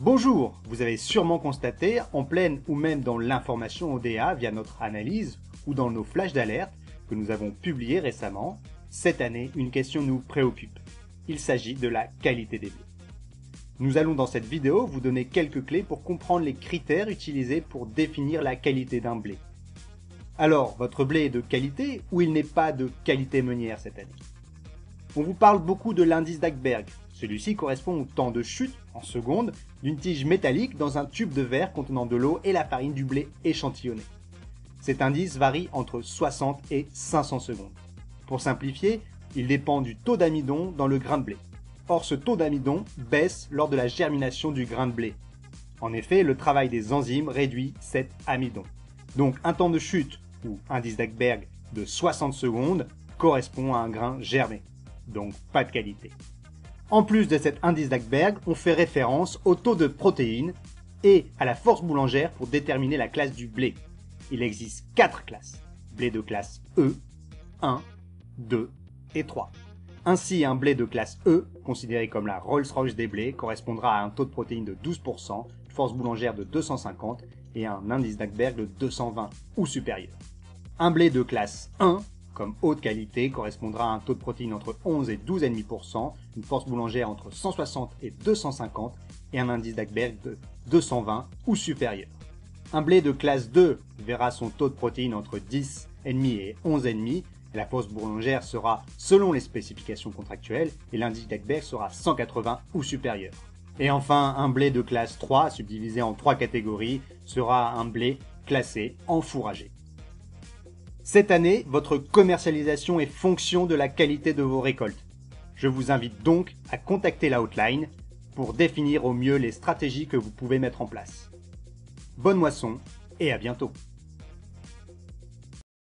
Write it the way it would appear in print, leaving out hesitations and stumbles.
Bonjour, vous avez sûrement constaté, en pleine ou même dans l'information ODA via notre analyse ou dans nos flashs d'alerte que nous avons publiés récemment, cette année, une question nous préoccupe. Il s'agit de la qualité des blés. Nous allons dans cette vidéo vous donner quelques clés pour comprendre les critères utilisés pour définir la qualité d'un blé. Alors, votre blé est de qualité ou il n'est pas de qualité meunière cette année? On vous parle beaucoup de l'indice d'Ackberg. Celui-ci correspond au temps de chute, en secondes, d'une tige métallique dans un tube de verre contenant de l'eau et la farine du blé échantillonné. Cet indice varie entre 60 et 500 secondes. Pour simplifier, il dépend du taux d'amidon dans le grain de blé. Or, ce taux d'amidon baisse lors de la germination du grain de blé. En effet, le travail des enzymes réduit cet amidon. Donc, un temps de chute, ou indice d'Ackberg, de 60 secondes correspond à un grain germé. Donc, pas de qualité. En plus de cet indice d'Ackberg, on fait référence au taux de protéines et à la force boulangère pour déterminer la classe du blé. Il existe 4 classes. Blé de classe E, 1, 2 et 3. Ainsi, un blé de classe E, considéré comme la Rolls-Royce des blés, correspondra à un taux de protéines de 12%, une force boulangère de 250 et un indice d'Ackberg de 220 ou supérieur. Un blé de classe 1, comme haute qualité, correspondra à un taux de protéines entre 11 et 12,5%, une force boulangère entre 160 et 250 et un indice d'Ackberg de 220 ou supérieur. Un blé de classe 2 verra son taux de protéines entre 10,5 et 11,5 et la force boulangère sera selon les spécifications contractuelles et l'indice d'Ackberg sera 180 ou supérieur. Et enfin, un blé de classe 3, subdivisé en 3 catégories, sera un blé classé enfourragé. Cette année, votre commercialisation est fonction de la qualité de vos récoltes. Je vous invite donc à contacter la hotline pour définir au mieux les stratégies que vous pouvez mettre en place. Bonne moisson et à bientôt!